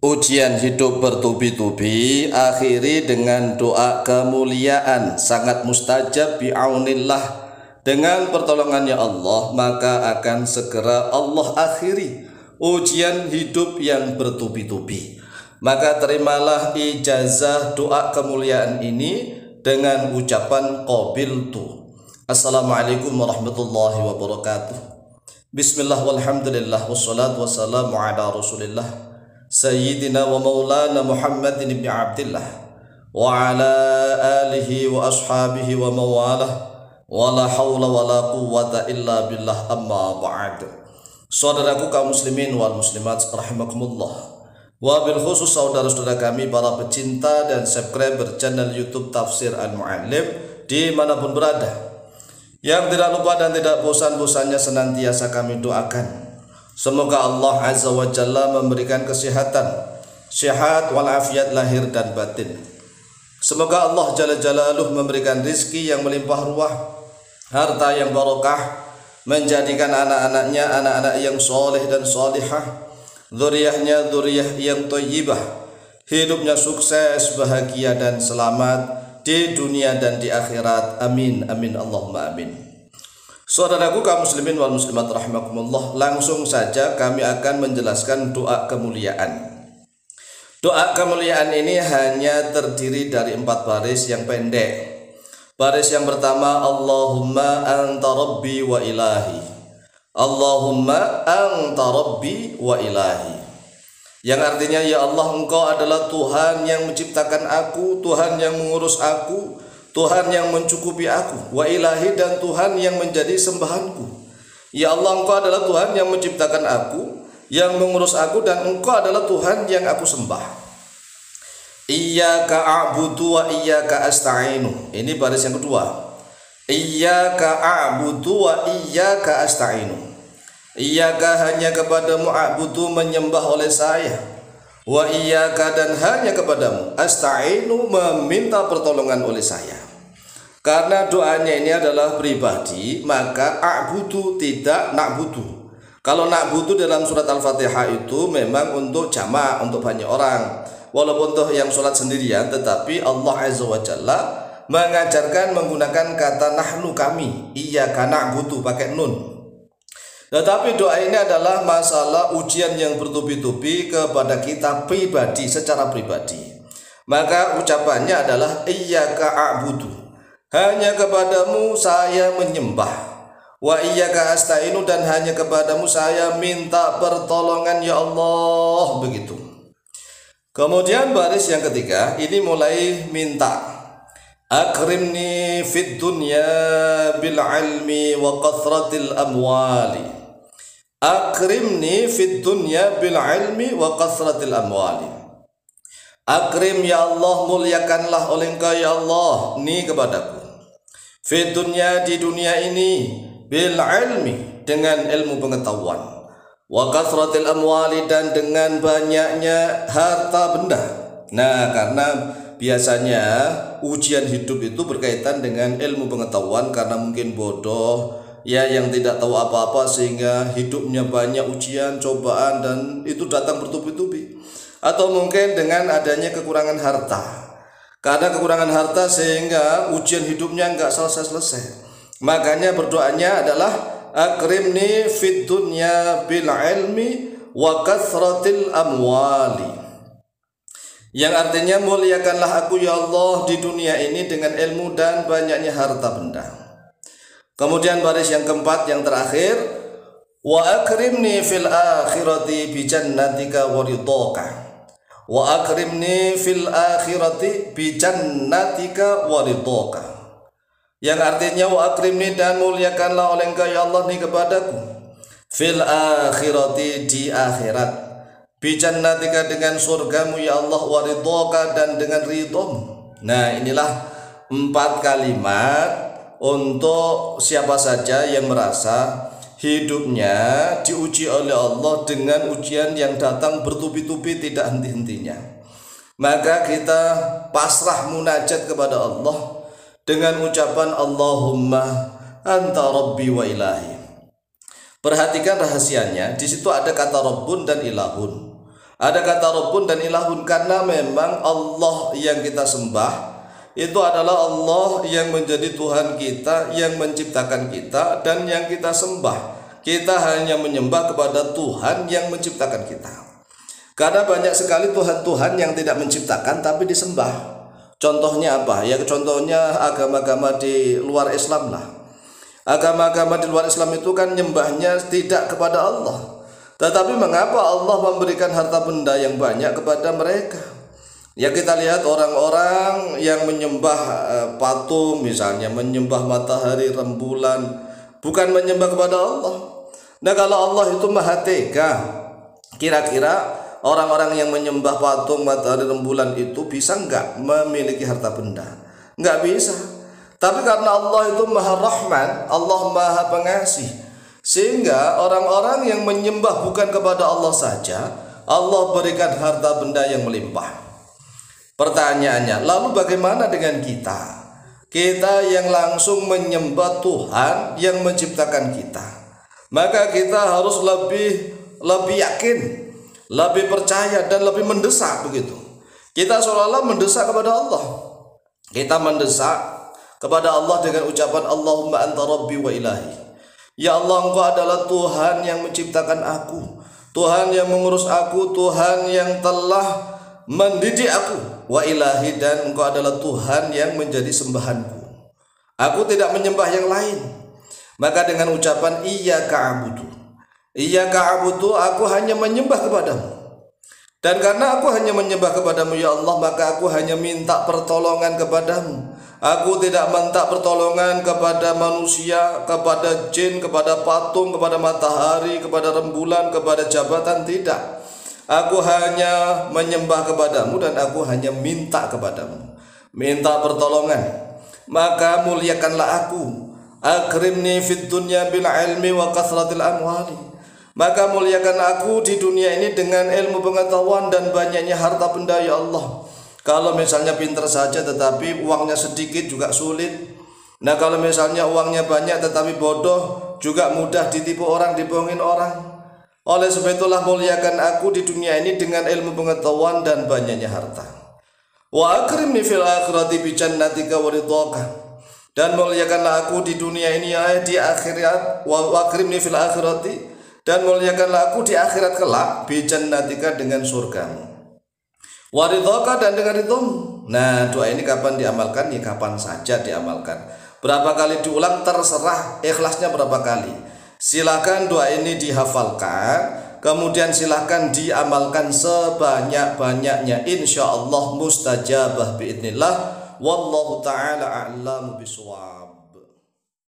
Ujian hidup bertubi-tubi akhiri dengan doa kemuliaan sangat mustajab bi'aunillah. Dengan pertolongannya Allah maka akan segera Allah akhiri ujian hidup yang bertubi-tubi. Maka terimalah ijazah doa kemuliaan ini dengan ucapan qabiltu. Assalamualaikum warahmatullahi wabarakatuh. Bismillah walhamdulillah wassalatu wassalamu ala rasulillah Sayyidina wa maulana Muhammadin ibn Abdillah wa ala alihi wa ashabihi wa mawalah wa la hawla wa la quwwata illa billah amma ba'd. Saudaraku kaum muslimin wal muslimat rahimakumullah, wa bil khusus saudara-saudara kami para pecinta dan subscriber channel YouTube Tafsir Al-Mu'allim dimanapun berada, yang tidak lupa dan tidak bosan-bosannya senantiasa kami doakan semoga Allah Azza wa Jalla memberikan kesehatan, sehat walafiat lahir dan batin. Semoga Allah Jalla Jalaluh memberikan rizki yang melimpah ruah, harta yang barokah, menjadikan anak-anaknya anak-anak yang soleh dan solihah, dzurriyyahnya dzurriyyah yang thayyibah, hidupnya sukses, bahagia dan selamat di dunia dan di akhirat. Amin amin Allahumma amin. Saudaraku kaum muslimin wal muslimat rahimakumullah, langsung saja kami akan menjelaskan doa kemuliaan. Doa kemuliaan ini hanya terdiri dari 4 baris yang pendek. Baris yang pertama, Allahumma anta rabbi wa ilahi. Allahumma anta rabbi wa ilahi, yang artinya ya Allah, engkau adalah Tuhan yang menciptakan aku, Tuhan yang mengurus aku, Tuhan yang mencukupi aku, wa ilahi, dan Tuhan yang menjadi sembahanku. Ya Allah, engkau adalah Tuhan yang menciptakan aku, yang mengurus aku, dan engkau adalah Tuhan yang aku sembah. Iyyaka a'budu wa iyyaka asta'inu. Ini baris yang kedua. Iyyaka a'budu wa iyyaka asta'inu. Iyyaka, hanya kepadamu, a'budu, menyembah oleh saya, wa iyyaka, dan hanya kepadamu, asta'inu, meminta pertolongan oleh saya. Karena doanya ini adalah pribadi, maka a'budu, tidak na'budu. Kalau na'budu dalam surat Al-Fatihah itu memang untuk jamak, untuk banyak orang, walaupun toh yang sholat sendirian, tetapi Allah Azza wa Jalla mengajarkan menggunakan kata nahnu, kami, iyyaka na'budu, pakai nun. Tetapi doa ini adalah masalah ujian yang bertubi-tubi kepada kita pribadi, secara pribadi. Maka ucapannya adalah iyyaka a'budu, hanya kepadamu saya menyembah, wa iyyaka asta'inu, dan hanya kepadamu saya minta pertolongan ya Allah, begitu. Kemudian baris yang ketiga ini mulai minta, akrimni fid dunya bil ilmi wa kathratil amwali. Akrimni fid dunya bil ilmi wa kathratil amwali. Akrim ya Allah, muliakanlah oleh engkau ya Allah ni kepadaku, fid dunya, di dunia ini, bil ilmi, dengan ilmu pengetahuan, wa kathratil amwali, dan dengan banyaknya harta benda. Nah, karena biasanya ujian hidup itu berkaitan dengan ilmu pengetahuan, karena mungkin bodoh ya, yang tidak tahu apa-apa, sehingga hidupnya banyak ujian, cobaan, dan itu datang bertubi-tubi. Atau mungkin dengan adanya kekurangan harta, karena kekurangan harta sehingga ujian hidupnya enggak selesai-selesai. Makanya berdoanya adalah akrimni fid dunya bil ilmi wa kathratil amwali, yang artinya muliakanlah aku ya Allah di dunia ini dengan ilmu dan banyaknya harta benda. Kemudian baris yang keempat, yang terakhir, wa akrimni fil akhirati bi jannatika wa ridhaka. Wa akrimni fil akhirati bi jannatika wa ridhaka, yang artinya wa akrimni, dan muliakanlah oleh engkau ya Allah ni kepadaku, fil akhirati, di akhirat, bi jannatika, dengan surgamu ya Allah, wa ridhaka, dan dengan ridhamu. Nah, inilah 4 kalimat untuk siapa saja yang merasa hidupnya diuji oleh Allah dengan ujian yang datang bertubi-tubi tidak henti-hentinya. Maka kita pasrah munajat kepada Allah dengan ucapan Allahumma anta rabbi wa ilahi. Perhatikan rahasianya, di situ ada kata Rabbun dan Ilahun. Ada kata Rabbun dan ilahun karena memang Allah yang kita sembah itu adalah Allah yang menjadi Tuhan kita, yang menciptakan kita dan yang kita sembah. Kita hanya menyembah kepada Tuhan yang menciptakan kita. Karena banyak sekali Tuhan-Tuhan yang tidak menciptakan tapi disembah. Contohnya apa? Ya contohnya agama-agama di luar Islam lah. Agama-agama di luar Islam itu kan nyembahnya tidak kepada Allah. Tetapi mengapa Allah memberikan harta benda yang banyak kepada mereka? Ya kita lihat orang-orang yang menyembah patung misalnya, menyembah matahari, rembulan, bukan menyembah kepada Allah. Nah kalau Allah itu maha tega, kira-kira orang-orang yang menyembah patung, matahari, rembulan itu bisa enggak memiliki harta benda? Enggak bisa. Tapi karena Allah itu maha rahman, Allah maha pengasih, sehingga orang-orang yang menyembah bukan kepada Allah saja, Allah berikan harta benda yang melimpah. Pertanyaannya, lalu bagaimana dengan kita? Kita yang langsung menyembah Tuhan yang menciptakan kita. Maka kita harus lebih yakin, lebih percaya dan lebih mendesak begitu. Kita seolah-olah mendesak kepada Allah. Kita mendesak kepada Allah dengan ucapan Allahumma anta rabbi wa ilahi. Ya Allah, Engkau adalah Tuhan yang menciptakan aku, Tuhan yang mengurus aku, Tuhan yang telah mendidik aku, wa ilahi, dan Engkau adalah Tuhan yang menjadi sembahanku. Aku tidak menyembah yang lain. Maka dengan ucapan iyyaka a'budu, aku hanya menyembah kepadamu. Dan karena aku hanya menyembah kepadamu ya Allah, maka aku hanya minta pertolongan kepadamu. Aku tidak minta pertolongan kepada manusia, kepada jin, kepada patung, kepada matahari, kepada rembulan, kepada jabatan, tidak. Aku hanya menyembah kepadamu dan aku hanya minta kepadamu, minta pertolongan. Maka muliakanlah aku. Akrimni fid dunya bil ilmi wa kathratil amwali. Maka muliakan aku di dunia ini dengan ilmu pengetahuan dan banyaknya harta benda ya Allah. Kalau misalnya pintar saja tetapi uangnya sedikit juga sulit. Nah kalau misalnya uangnya banyak tetapi bodoh juga mudah ditipu orang, dibohongin orang. Oleh sebab itulah muliakan aku di dunia ini dengan ilmu pengetahuan dan banyaknya harta. Wa akrimni fil akhirati bi jannatika wa ridhaka. Dan muliakanlah aku di dunia ini di akhirat. Wa akrimni fil akhirati, dan muliakanlah aku di akhirat kelak bi jannatika dengan surgamu. Waridhoka, dan dengan ridhomu. Nah doa ini kapan diamalkan? Ya kapan saja diamalkan. Berapa kali diulang terserah, ikhlasnya berapa kali. Silakan doa ini dihafalkan, kemudian silakan diamalkan sebanyak-banyaknya. Insya Allah mustajabah biidnillah. Wallahu ta'ala a'lamu bishawab.